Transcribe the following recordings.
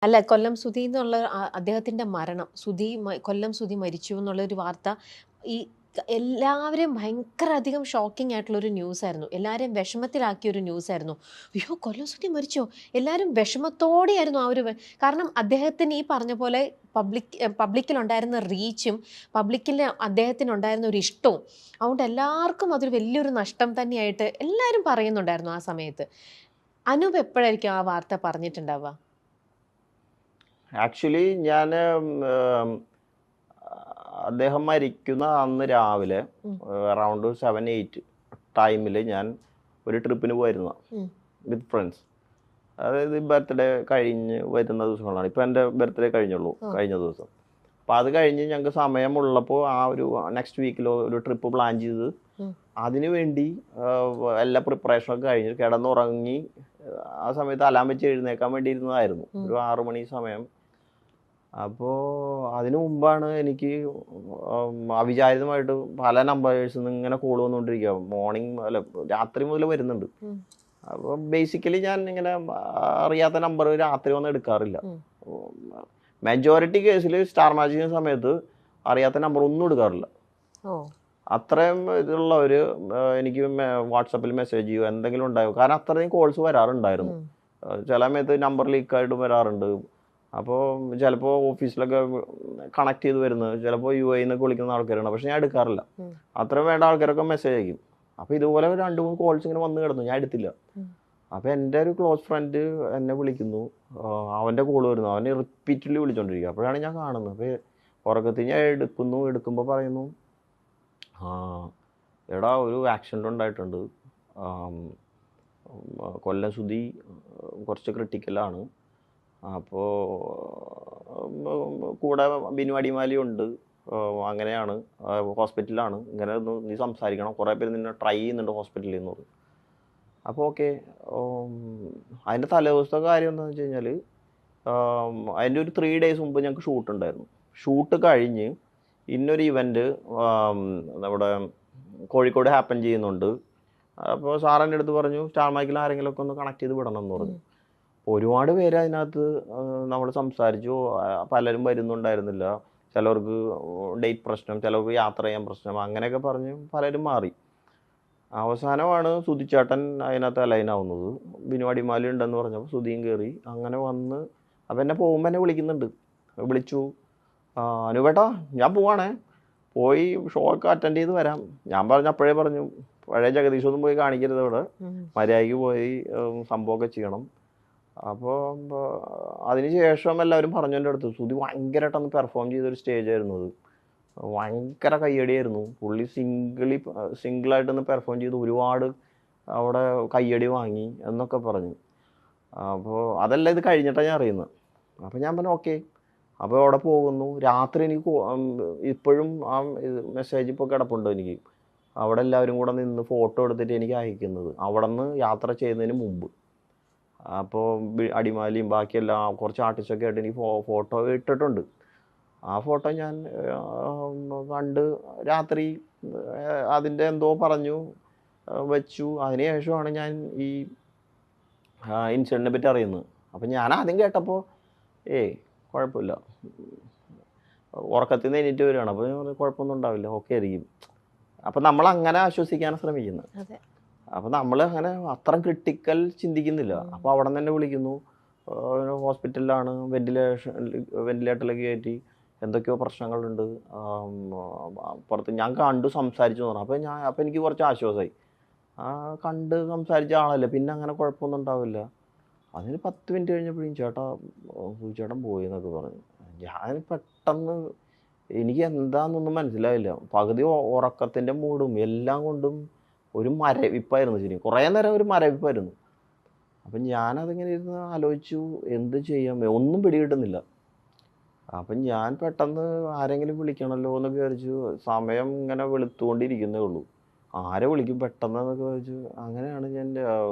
അല്ല, കൊല്ലം സുധി എന്നുള്ള അദ്ദേഹത്തിന്റെ മരണം, കൊല്ലം സുധി മരിച്ചു എന്നുള്ളൊരു വാർത്ത ഈ എല്ലാവരെയും ഭയങ്കര അധികം ഷോക്കിംഗ് ആയിട്ടുള്ള ഒരു ന്യൂസ് ആയിരുന്നു. എല്ലാവരെയും വിഷമത്തിലാക്കിയ ഒരു ന്യൂസ് ആയിരുന്നു. അയ്യോ, കൊല്ലം സുധി മരിച്ചോ? എല്ലാവരും വിഷമത്തോടെയായിരുന്നു ആ ഒരു കാരണം അദ്ദേഹത്തിന് ഈ പറഞ്ഞ പോലെ പബ്ലിക്കിലുണ്ടായിരുന്ന റീച്ചും പബ്ലിക്കിൽ അദ്ദേഹത്തിനുണ്ടായിരുന്ന ഒരു ഇഷ്ടവും, അതുകൊണ്ട് എല്ലാവർക്കും അതൊരു വലിയൊരു നഷ്ടം തന്നെയായിട്ട് എല്ലാവരും പറയുന്നുണ്ടായിരുന്നു ആ സമയത്ത്. അനൂപ് എപ്പോഴായിരിക്കും ആ വാർത്ത പറഞ്ഞിട്ടുണ്ടാവുക? ആക്ച്വലി ഞാൻ അദ്ദേഹം മരിക്കുന്ന അന്ന് രാവിലെ അറൗണ്ട് 7-8 ടൈമിൽ ഞാൻ ഒരു ട്രിപ്പിന് പോയിരുന്നു വിത്ത് ഫ്രണ്ട്സ്. അതായത് ബർത്ത്ഡേ കഴിഞ്ഞ് വരുന്ന ദിവസങ്ങളാണ്. ഇപ്പം എൻ്റെ ബർത്ത്ഡേ കഴിഞ്ഞുള്ളൂ കഴിഞ്ഞ ദിവസം. അപ്പോൾ അത് കഴിഞ്ഞ് ഞങ്ങൾക്ക് സമയമുള്ളപ്പോൾ ആ ഒരു നെക്സ്റ്റ് വീക്കിൽ ഒരു ട്രിപ്പ് പ്ലാൻ ചെയ്ത് അതിനു വേണ്ടി എല്ലാ പ്രിപ്പറേഷനൊക്കെ കഴിഞ്ഞ് കിടന്നുറങ്ങി ആ സമയത്ത് അലാം വെച്ച് എഴുന്നേക്കാൻ വേണ്ടി ഇരുന്നതായിരുന്നു. ഒരു 6 മണി സമയം. അപ്പോൾ അതിനു മുമ്പാണ് എനിക്ക് അവിചാരിതമായിട്ട് പല നമ്പേഴ്സിൽ നിന്ന് ഇങ്ങനെ കോൾ വന്നുകൊണ്ടിരിക്കുക. മോർണിംഗ് അല്ല രാത്രി മുതൽ വരുന്നുണ്ട്. അപ്പോൾ ബേസിക്കലി ഞാൻ ഇങ്ങനെ അറിയാത്ത നമ്പർ രാത്രി ഒന്നും എടുക്കാറില്ല. മെജോറിറ്റി കേസിൽ സ്റ്റാർ മാജിക്കുന്ന സമയത്ത് അറിയാത്ത നമ്പർ ഒന്നും എടുക്കാറില്ല. അത്രയും ഇതുള്ളവർ എനിക്ക് വാട്സപ്പിൽ മെസ്സേജ് ചെയ്യുമോ എന്തെങ്കിലും ഉണ്ടാവും. കാരണം അത്രയും കോൾസ് വരാറുണ്ടായിരുന്നു. ചില സമയത്ത് നമ്പർ ലീക്കായിട്ട് വരാറുണ്ട്. അപ്പോൾ ചിലപ്പോൾ ഓഫീസിലൊക്കെ കണക്ട് ചെയ്ത് വരുന്നത് ചിലപ്പോൾ UAE എന്നൊക്കെ വിളിക്കുന്ന ആൾക്കാരാണ്. പക്ഷെ ഞാൻ എടുക്കാറില്ല. അത്രയും വേണ്ട ആൾക്കാരൊക്കെ മെസ്സേജ് അയക്കും. അപ്പോൾ ഇതുപോലെ 2-3 കോൾസ് ഇങ്ങനെ വന്ന് കിടന്നു, ഞാൻ എടുത്തില്ല. അപ്പോൾ എൻ്റെ ഒരു ക്ലോസ് ഫ്രണ്ട് എന്നെ വിളിക്കുന്നു, അവൻ്റെ കോൾ വരുന്നു, അവനെ റിപ്പീറ്റ്ലി വിളിച്ചോണ്ടിരിക്കുക. അപ്പോഴാണ് ഞാൻ കാണുന്നത്. അപ്പോൾ ഉറക്കത്തിൽ ഞാൻ എടുക്കുമ്പോൾ പറയുന്നു, എടാ ഒരു ആക്സിഡൻ്റ് ഉണ്ടായിട്ടുണ്ട്, കൊല്ലം സുധി കുറച്ച് ക്രിട്ടിക്കലാണ്, അപ്പോൾ കൂടെ ബിനു അടിമാലി ഉണ്ട്, അങ്ങനെയാണ്, ഹോസ്പിറ്റലിലാണ്, ഇങ്ങനെ ഒന്ന് നീ സംസാരിക്കണം, കുറേ പേര് നിന്നെ ട്രൈ ചെയ്യുന്നുണ്ട് ഹോസ്പിറ്റലിൽ നിന്ന് പറഞ്ഞു. അപ്പോൾ ഓക്കെ. അതിൻ്റെ തലേദിവസത്തെ കാര്യം എന്താണെന്ന് വെച്ച് കഴിഞ്ഞാൽ അതിൻ്റെ ഒരു 3 days മുമ്പ് ഞങ്ങൾക്ക് ഷൂട്ട് ഉണ്ടായിരുന്നു. ഷൂട്ട് കഴിഞ്ഞ് ഇന്നൊരു ഇവൻറ്റ് നമ്മുടെ കോഴിക്കോട് ഹാപ്പൻ ചെയ്യുന്നുണ്ട്. അപ്പോൾ സാറിൻ്റെ അടുത്ത് പറഞ്ഞു സ്റ്റാർ മൈക്കിൽ ആരെങ്കിലുമൊക്കെ ഒന്ന് കണക്ട് ചെയ്ത് വിടണം എന്ന് പറഞ്ഞു. ഒരുപാട് പേര് അതിനകത്ത് നമ്മൾ സംസാരിച്ചു. പലരും വരുന്നുണ്ടായിരുന്നില്ല. ചിലവർക്ക് ഡേറ്റ് പ്രശ്നം, ചിലവർക്ക് യാത്ര ചെയ്യാൻ പ്രശ്നം, അങ്ങനെയൊക്കെ പറഞ്ഞ് പലരും മാറി. അവസാനമാണ് സുധിച്ചേട്ടൻ അതിനകത്ത് അലൈനാവുന്നത്. ബിനു അടിമാലി ഉണ്ടെന്ന് പറഞ്ഞപ്പോൾ സുധിയും കയറി. അങ്ങനെ വന്ന് അപ്പം എന്നെ പോകുമ്പോൾ എന്നെ വിളിക്കുന്നുണ്ട്. വിളിച്ചു, അനുപേട്ടാ ഞാൻ പോവാണേ, പോയി ഷോ ഒക്കെ അറ്റൻഡ് ചെയ്ത് വരാം. ഞാൻ അപ്പോഴേ പറഞ്ഞു പഴയ ജഗദീഷൊന്നും പോയി കാണിക്കരുത്, ഇവിടെ മര്യാദയ്ക്ക് പോയി സംഭവമൊക്കെ ചെയ്യണം. അപ്പോൾ അതിനുശേഷം എല്ലാവരും പറഞ്ഞു എൻ്റെ അടുത്ത്, സുധി ഭയങ്കരമായിട്ടൊന്ന് പെർഫോം ചെയ്തൊരു സ്റ്റേജായിരുന്നു അത്. ഭയങ്കര കയ്യടിയായിരുന്നു. പുള്ളി സിംഗിളായിട്ടൊന്ന് പെർഫോം ചെയ്ത് ഒരുപാട് അവിടെ കയ്യടി വാങ്ങി എന്നൊക്കെ പറഞ്ഞു. അപ്പോൾ അതെല്ലാം ഇത് കഴിഞ്ഞിട്ടാണ് ഞാൻ അറിയുന്നത്. അപ്പോൾ ഞാൻ പറഞ്ഞു ഓക്കെ. അപ്പോൾ അവിടെ പോകുന്നു. രാത്രി എനിക്ക് ഇപ്പോഴും ആ മെസ്സേജ് ഇപ്പോൾ കിടപ്പുണ്ട് എനിക്ക്. അവിടെ എല്ലാവരും കൂടെ നിന്ന് ഫോട്ടോ എടുത്തിട്ട് എനിക്ക് അയക്കുന്നത് അവിടെ നിന്ന് യാത്ര ചെയ്യുന്നതിന് മുമ്പ്. അപ്പോൾ അടിമാലിയും ബാക്കിയെല്ലാം കുറച്ച് ആർട്ടിസ്റ്റൊക്കെ ആയിട്ട് എനിക്ക് ഫോട്ടോ ഇട്ടിട്ടുണ്ട്. ആ ഫോട്ടോ ഞാൻ കണ്ട് രാത്രി അതിൻ്റെ എന്തോ പറഞ്ഞു വെച്ചു. അതിനുശേഷമാണ് ഞാൻ ഈ ഇൻസിഡൻറ്റിനെ പറ്റി അറിയുന്നത്. അപ്പം ഞാൻ ആദ്യം കേട്ടപ്പോൾ കുഴപ്പമില്ല, ഉറക്കത്തിൽ നിന്ന് എണീറ്റ് വരികയാണ്. അപ്പോൾ കുഴപ്പമൊന്നും ഉണ്ടാവില്ല, ഓക്കെ ആയിരിക്കും. അപ്പം നമ്മൾ അങ്ങനെ ആശ്വസിക്കാനാണ് ശ്രമിക്കുന്നത്. അപ്പം നമ്മൾ അങ്ങനെ അത്ര ക്രിട്ടിക്കൽ ചിന്തിക്കുന്നില്ല. അപ്പോൾ അവിടെ നിന്ന് തന്നെ വിളിക്കുന്നു, ഹോസ്പിറ്റലിലാണ്, വെന്റിലേറ്ററിലേക്ക് കയറ്റി, എന്തൊക്കെയോ പ്രശ്നങ്ങളുണ്ട്, പുറത്ത് ഞാൻ കണ്ടു സംസാരിച്ചു എന്ന് പറഞ്ഞു. അപ്പോൾ എനിക്ക് കുറച്ച് ആശ്വാസമായി. കണ്ട് സംസാരിച്ച ആളല്ലേ, പിന്നെ അങ്ങനെ കുഴപ്പമൊന്നും ഉണ്ടാവില്ല. അതിന് 10 മിനിറ്റ് കഴിഞ്ഞപ്പോഴും ചേട്ടൻ പോയി എന്നൊക്കെ പറഞ്ഞു. ഞാൻ പെട്ടെന്ന് എനിക്ക് എന്താണെന്നൊന്നും മനസ്സിലായില്ല. പകുതി ഉറക്കത്തിൻ്റെ മൂടും എല്ലാം കൊണ്ടും ഒരു മരവിപ്പായിരുന്നു. ശരി, കുറേ നേരം ഒരു മരവിപ്പായിരുന്നു. അപ്പം ഞാനതിങ്ങനെ ഇരുന്ന് ആലോചിച്ചു എന്ത് ചെയ്യാം, ഒന്നും പിടികിട്ടുന്നില്ല. അപ്പം ഞാൻ പെട്ടെന്ന് ആരെങ്കിലും വിളിക്കണമല്ലോ എന്നൊക്കെ വിചാരിച്ചു. സമയം ഇങ്ങനെ വെളുത്തുകൊണ്ടിരിക്കുന്നേ ഉള്ളൂ, ആരെ വിളിക്കും പെട്ടെന്ന് എന്നൊക്കെ വിചാരിച്ചു. അങ്ങനെയാണ് ഞാൻ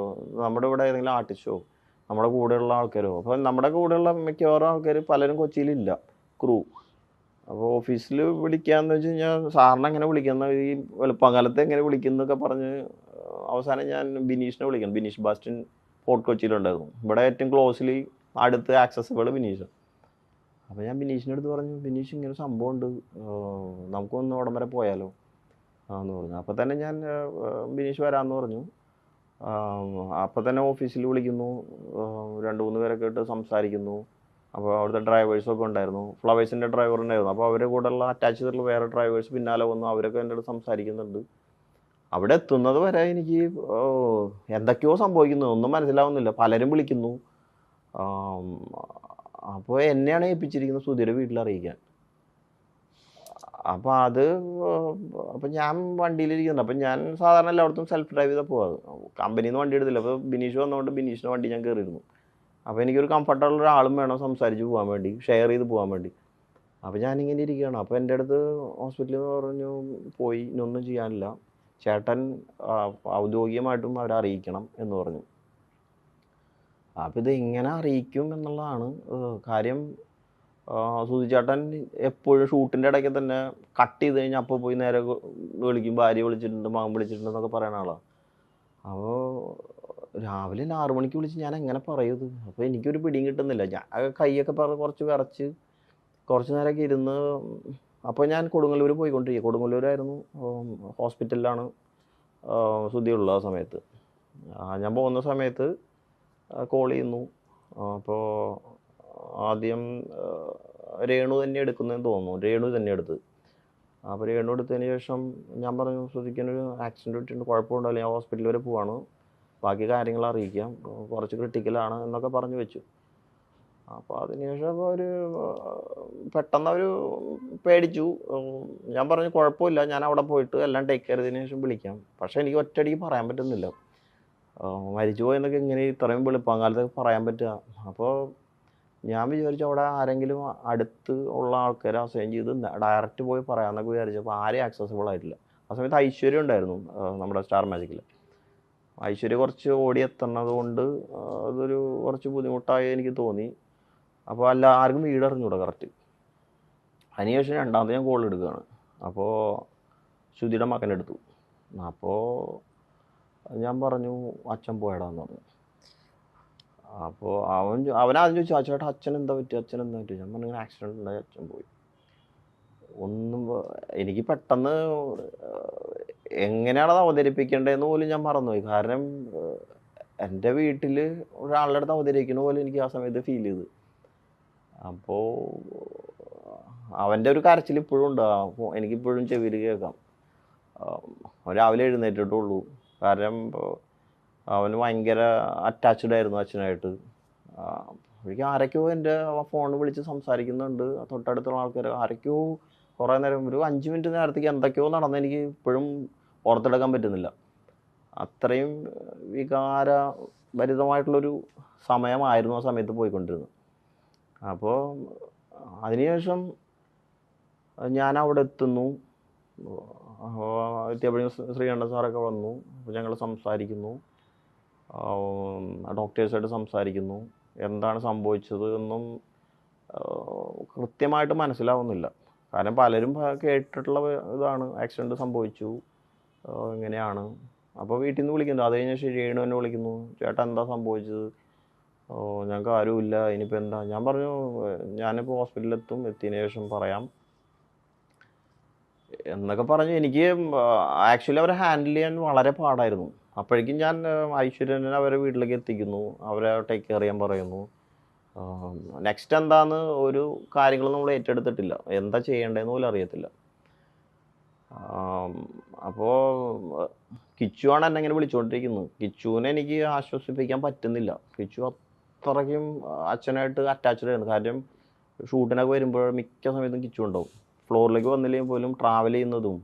നമ്മുടെ ഇവിടെ ഏതെങ്കിലും ആർട്ടിസ്റ്റോ നമ്മുടെ കൂടെയുള്ള ആൾക്കാരോ, അപ്പോൾ നമ്മുടെ കൂടെയുള്ള മിക്കവാറും ആൾക്കാർ പലരും കൊച്ചിയിലില്ല, ക്രൂ. അപ്പോൾ ഓഫീസിൽ വിളിക്കാമെന്ന് വെച്ച് കഴിഞ്ഞാൽ സാറിനെ എങ്ങനെ വിളിക്കുന്ന, ഈ വെളുപ്പാങ്കാലത്ത് എങ്ങനെ വിളിക്കുന്നൊക്കെ പറഞ്ഞ് അവസാനം ഞാൻ ബിനീഷിനെ വിളിക്കണം. ബിനീഷ് ബാസ്റ്റിൻ ഫോർട്ട് കൊച്ചിയിലുണ്ടായിരുന്നു. ഇവിടെ ഏറ്റവും ക്ലോസ്ലി അടുത്ത് ആക്സസിബിൾ ബിനീഷ്. അപ്പോൾ ഞാൻ ബിനീഷിൻ്റെ അടുത്ത് പറഞ്ഞു, ബിനീഷ് ഇങ്ങനെ സംഭവം ഉണ്ട്, നമുക്കൊന്ന് അവിടം വരെ പോയാലോ എന്ന് പറഞ്ഞു. അപ്പോൾ തന്നെ ഞാൻ ബിനീഷ് വരാമെന്ന് പറഞ്ഞു. അപ്പോൾ തന്നെ ഓഫീസിൽ വിളിക്കുന്നു, 2-3 പേരൊക്കെ ഇട്ട് സംസാരിക്കുന്നു. അപ്പോൾ അവിടുത്തെ ഡ്രൈവേഴ്സൊക്കെ ഉണ്ടായിരുന്നു, ഫ്ലവേഴ്സിൻ്റെ ഡ്രൈവർ ഉണ്ടായിരുന്നു. അപ്പോൾ അവരുടെ കൂടെയുള്ള അറ്റാച്ച് ചെയ്തിട്ടുള്ള വേറെ ഡ്രൈവേഴ്സ് പിന്നാലെ വന്നു, അവരൊക്കെ എൻ്റെ അടുത്ത് സംസാരിക്കുന്നുണ്ട്. അവിടെ എത്തുന്നത് വരെ എനിക്ക് എന്തൊക്കെയോ സംഭവിക്കുന്നു, ഒന്നും മനസ്സിലാവുന്നില്ല. പലരും വിളിക്കുന്നു. അപ്പോൾ എന്നെയാണ് ഏൽപ്പിച്ചിരിക്കുന്നത് സുധിയുടെ വീട്ടിൽ അറിയിക്കാൻ. അപ്പോൾ അപ്പോൾ ഞാൻ വണ്ടിയിലിരിക്കുന്നുണ്ട്. അപ്പം ഞാൻ സാധാരണ എല്ലായിടത്തും സെൽഫ് ഡ്രൈവ് ചെയ്താൽ പോകാറ്, കമ്പനിയിൽ നിന്ന് വണ്ടി എടുത്തില്ല. അപ്പോൾ ബിനീഷ് വന്നതുകൊണ്ട് ബിനീഷിൻ്റെ വണ്ടി ഞാൻ കയറിയിരുന്നു. അപ്പോൾ എനിക്കൊരു കംഫർട്ടബിൾ ഒരാളും വേണം സംസാരിച്ച് പോകാൻ വേണ്ടി, ഷെയർ ചെയ്ത് പോകാൻ വേണ്ടി. അപ്പോൾ ഞാനിങ്ങനെ ഇരിക്കുകയാണ്. അപ്പോൾ എൻ്റെ അടുത്ത് ഹോസ്പിറ്റലിൽ നിന്ന് പറഞ്ഞു, പോയി ഇനിയൊന്നും ചെയ്യാനില്ല, ചേട്ടൻ ഔദ്യോഗികമായിട്ടും അവരെ അറിയിക്കണം എന്ന് പറഞ്ഞു. അപ്പോൾ ഇത് എങ്ങനെ അറിയിക്കും എന്നുള്ളതാണ് കാര്യം. സുധി ചേട്ടൻ എപ്പോഴും ഷൂട്ടിൻ്റെ ഇടയ്ക്ക് തന്നെ കട്ട് ചെയ്ത് കഴിഞ്ഞാൽ അപ്പോൾ പോയി നേരെ വിളിക്കും, ഭാര്യ വിളിച്ചിട്ടുണ്ട്, മകൻ വിളിച്ചിട്ടുണ്ടെന്നൊക്കെ പറയുന്ന ആളാണ്. അപ്പോൾ രാവിലെ 6 മണിക്ക് വിളിച്ച് ഞാൻ എങ്ങനെ പറയും ഇത്? അപ്പോൾ എനിക്കൊരു പിടിയും കിട്ടുന്നില്ല. ഞാൻ കൈയൊക്കെ കുറച്ച് വിറച്ച് കുറച്ച് നേരമൊക്കെ ഇരുന്ന്. അപ്പോൾ ഞാൻ കൊടുങ്ങല്ലൂർ പോയിക്കൊണ്ടിരിക്കുക. കൊടുങ്ങല്ലൂരായിരുന്നു, ഹോസ്പിറ്റലിലാണ് സുധിയുള്ള ആ സമയത്ത്. ഞാൻ പോകുന്ന സമയത്ത് കോൾ ചെയ്യുന്നു. അപ്പോൾ ആദ്യം രേണു തന്നെ എടുക്കുന്നതെന്ന് തോന്നുന്നു, രേണു തന്നെ എടുത്ത്. അപ്പോൾ രേണു എടുത്തതിന് ശേഷം ഞാൻ പറഞ്ഞു, സുധിക്കൊരു ആക്സിഡൻറ്റ് പറ്റിയിട്ടുണ്ട്, കുഴപ്പമുണ്ടല്ലോ, ഞാൻ ഹോസ്പിറ്റലിൽ വരെ പോവാണ്, ബാക്കി കാര്യങ്ങൾ അറിയിക്കാം, കുറച്ച് ക്രിട്ടിക്കലാണ് എന്നൊക്കെ പറഞ്ഞു വെച്ചു. അപ്പോൾ അതിനുശേഷം പെട്ടെന്ന് അവർ പേടിച്ചു. ഞാൻ പറഞ്ഞു കുഴപ്പമില്ല, ഞാൻ അവിടെ പോയിട്ട് എല്ലാം ടേക്ക് കെയർ ചെയ്തതിന് ശേഷം വിളിക്കാം. പക്ഷേ എനിക്ക് ഒറ്റയടിക്ക് പറയാൻ പറ്റുന്നില്ല, മരിച്ചു പോയെന്നൊക്കെ ഇങ്ങനെ ഇത്രയും വെളുപ്പാങ്കാലത്തൊക്കെ പറയാൻ പറ്റുക. അപ്പോൾ ഞാൻ വിചാരിച്ചു അവിടെ ആരെങ്കിലും അടുത്ത് ഉള്ള ആൾക്കാരെ അസൈൻ ചെയ്ത് ഡയറക്റ്റ് പോയി പറയാമെന്നൊക്കെ വിചാരിച്ചപ്പോൾ ആരെയും ആക്സസിബിൾ ആയിട്ടില്ല. ആ സമയത്ത് ഐശ്വര്യ ഉണ്ടായിരുന്നു, നമ്മുടെ സ്റ്റാർ മാജിക്കിൽ. ഐശ്വര്യ കുറച്ച് ഓടിയെത്തുന്നത് കൊണ്ട് അതൊരു കുറച്ച് ബുദ്ധിമുട്ടായി എനിക്ക് തോന്നി. അപ്പോൾ ആർക്കും വീട് അറിഞ്ഞൂടാ കറക്റ്റ്. അതിനുശേഷം രണ്ടാമത് ഞാൻ കോൾ എടുക്കുകയാണ്. അപ്പോൾ ശ്രുതിയുടെ മകനെ എടുത്തു. അപ്പോൾ ഞാൻ പറഞ്ഞു, അച്ഛൻ പോയടാന്ന് പറഞ്ഞു. അപ്പോൾ അവനാദ്യം ചോദിച്ചു, ചേട്ടാ അച്ഛൻ എന്താ പറ്റി, അച്ഛൻ എന്താ പറ്റി? ഞാൻ പറഞ്ഞു, ഇങ്ങനെ ആക്സിഡൻറ്റ് ഉണ്ടായി, അച്ഛൻ പോയി. എനിക്ക് പെട്ടെന്ന് എങ്ങനെയാണത് അവതരിപ്പിക്കേണ്ടതെന്ന് പോലും ഞാൻ മറന്നുപോയി. കാരണം എൻ്റെ വീട്ടിൽ ഒരാളുടെ അടുത്ത് അവതരിക്കുന്ന പോലെ എനിക്ക് ആ സമയത്ത് ഫീൽ ചെയ്തു. അപ്പോൾ അവൻ്റെ ഒരു കരച്ചിൽ ഇപ്പോഴും ഉണ്ട്, എനിക്കിപ്പോഴും ചെവിയിൽ കേൾക്കാം. രാവിലെ എഴുന്നേറ്റിട്ടുള്ളൂ. കാരണം അവന് ഭയങ്കര അറ്റാച്ച്ഡ് ആയിരുന്നു അച്ഛനായിട്ട്. എനിക്ക് ആരൊക്കെയോ എൻ്റെ ഫോണിൽ വിളിച്ച് സംസാരിക്കുന്നുണ്ട്, തൊട്ടടുത്തുള്ള ആൾക്കാർ ആരൊക്കെയോ കുറേ നേരം, ഒരു 5 മിനിറ്റ് നേരത്തേക്ക് എന്തൊക്കെയോ നടന്ന് എനിക്ക് ഇപ്പോഴും ഓർത്തെടുക്കാൻ പറ്റുന്നില്ല. അത്രയും വികാരഭരിതമായിട്ടുള്ളൊരു സമയമായിരുന്നു ആ സമയത്ത് പോയിക്കൊണ്ടിരുന്നത്. അപ്പോൾ അതിനുശേഷം ഞാൻ അവിടെ എത്തുന്നു. എത്തിയപ്പോഴും ശ്രീകണ്ഠൻ സാറൊക്കെ വന്നു. അപ്പോൾ ഞങ്ങൾ സംസാരിക്കുന്നു, ഡോക്ടേഴ്സായിട്ട് സംസാരിക്കുന്നു. എന്താണ് സംഭവിച്ചത് എന്നും കൃത്യമായിട്ട് മനസ്സിലാവുന്നില്ല. കാരണം പലരും കേട്ടിട്ടുള്ള ഇതാണ്, ആക്സിഡൻറ്റ് സംഭവിച്ചു ഇങ്ങനെയാണ്. അപ്പോൾ വീട്ടിൽ നിന്ന് വിളിക്കുന്നു. അത് കഴിഞ്ഞ് രേണു എന്നെ വിളിക്കുന്നു, ചേട്ടാ എന്താ സംഭവിച്ചത്, ഞങ്ങൾക്ക് ആരുമില്ല, ഇനിയിപ്പോൾ എന്താ? ഞാൻ പറഞ്ഞു, ഞാനിപ്പോൾ ഹോസ്പിറ്റലിലെത്തും, എത്തിയതിന് ശേഷം പറയാം എന്നൊക്കെ പറഞ്ഞു. എനിക്ക് ആക്ച്വലി അവരെ ഹാൻഡിൽ ചെയ്യാൻ വളരെ പാടായിരുന്നു. അപ്പോഴേക്കും ഞാൻ ഐശ്വര്യനെ അവരെ വീട്ടിലേക്ക് എത്തിക്കുന്നു, അവരെ ടേക്ക് കെയർ ചെയ്യാൻ പറയുന്നു. നെക്സ്റ്റ് എന്താന്ന് ഒരു കാര്യങ്ങളും നമ്മൾ ഏറ്റെടുത്തിട്ടില്ല, എന്താ ചെയ്യേണ്ടതെന്ന് പോലും അറിയത്തില്ല. അപ്പോൾ കിച്ചുവാണ് എന്നെ ഇങ്ങനെ വിളിച്ചുകൊണ്ടിരിക്കുന്നത്. കിച്ചുവിനെ എനിക്ക് ആശ്വസിപ്പിക്കാൻ പറ്റുന്നില്ല. കിച്ചു അത്രയ്ക്കും അച്ഛനായിട്ട് അറ്റാച്ച്ഡ് ആയിരുന്നു. കാര്യം ഷൂട്ടിനൊക്കെ വരുമ്പോൾ മിക്ക സമയത്തും കിച്ചു ഉണ്ടാവും. ഫ്ലോറിലേക്ക് വന്നില്ലെങ്കിൽ പോലും ട്രാവൽ ചെയ്യുന്നതും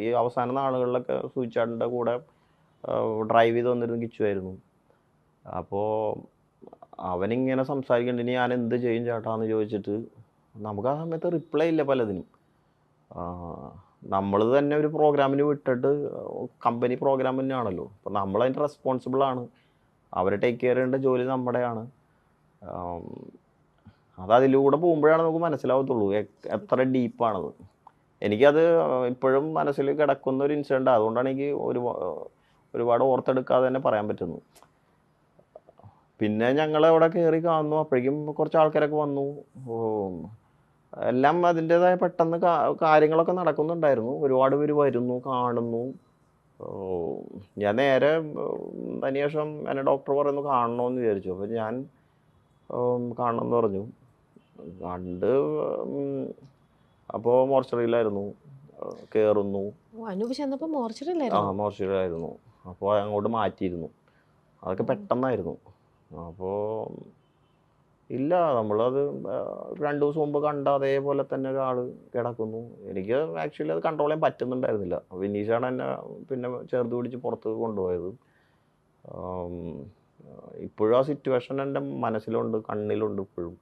ഈ അവസാന നാളുകളിലൊക്കെ സൂചിച്ചാടിൻ്റെ കൂടെ ഡ്രൈവ് ചെയ്ത് വന്നിരുന്ന കിച്ചുവായിരുന്നു. അപ്പോൾ അവനിങ്ങനെ സംസാരിക്കേണ്ട, ഇനി ഞാൻ എന്ത് ചെയ്യും ചേട്ടാന്ന് ചോദിച്ചിട്ട് നമുക്ക് ആ സമയത്ത് റിപ്ലൈ ഇല്ല പലതിനും. നമ്മൾ തന്നെ ഒരു പ്രോഗ്രാമിന് വിട്ടിട്ട്, കമ്പനി പ്രോഗ്രാം തന്നെയാണല്ലോ, അപ്പോൾ നമ്മളതിൻ്റെ റെസ്പോൺസിബിളാണ്, അവരെ ടേക്ക് കെയർ ചെയ്യേണ്ട ജോലി നമ്മുടെയാണ്. അതിലൂടെ പോകുമ്പോഴാണ് നമുക്ക് മനസ്സിലാവത്തുള്ളൂ എത്ര ഡീപ്പാണത്. എനിക്കത് ഇപ്പോഴും മനസ്സിൽ കിടക്കുന്ന ഒരു ഇൻസിഡൻ്റ്. അതുകൊണ്ടാണ് എനിക്ക് ഒരുപാട് ഓർത്തെടുക്കാതെ തന്നെ പറയാൻ പറ്റുന്നു. പിന്നെ ഞങ്ങൾ അവിടെ കയറി കാണുന്നു, അപ്പോഴേക്കും കുറച്ച് ആൾക്കാരൊക്കെ വന്നു. എല്ലാം അതിൻ്റെതായ പെട്ടെന്ന് കാര്യങ്ങളൊക്കെ നടക്കുന്നുണ്ടായിരുന്നു. ഒരുപാട് പേര് വരുന്നു, കാണുന്നു. ഞാൻ നേരെ അതിനുശേഷം എന്നെ ഡോക്ടർ പറയുന്നു കാണണമെന്ന് വിചാരിച്ചു. അപ്പോൾ ഞാൻ കാണണമെന്ന് പറഞ്ഞു. കണ്ട് അപ്പോൾ മോർച്ചറിയിലായിരുന്നു. കയറുന്നു. അനൂപ് ചെന്നപ്പോൾ മോർച്ചറിയിലായിരുന്നു. മോർച്ചറിയിലായിരുന്നു. അപ്പോൾ അങ്ങോട്ട് മാറ്റിയിരുന്നു. അതൊക്കെ പെട്ടെന്നായിരുന്നു. അപ്പോൾ ഇല്ല, നമ്മളത് 2 ദിവസം മുമ്പ് കണ്ട അതേപോലെ തന്നെ ഒരാൾ കിടക്കുന്നു. എനിക്ക് ആക്ച്വലി അത് കൺട്രോൾ ചെയ്യാൻ പറ്റുന്നുണ്ടായിരുന്നില്ല. വിനീഷാണ് എന്നെ പിന്നെ ചേർത്ത് പിടിച്ച് പുറത്ത് കൊണ്ടുപോയത്. ഇപ്പോഴും ആ സിറ്റുവേഷൻ എൻ്റെ മനസ്സിലുണ്ട്, കണ്ണിലുണ്ട് ഇപ്പോഴും.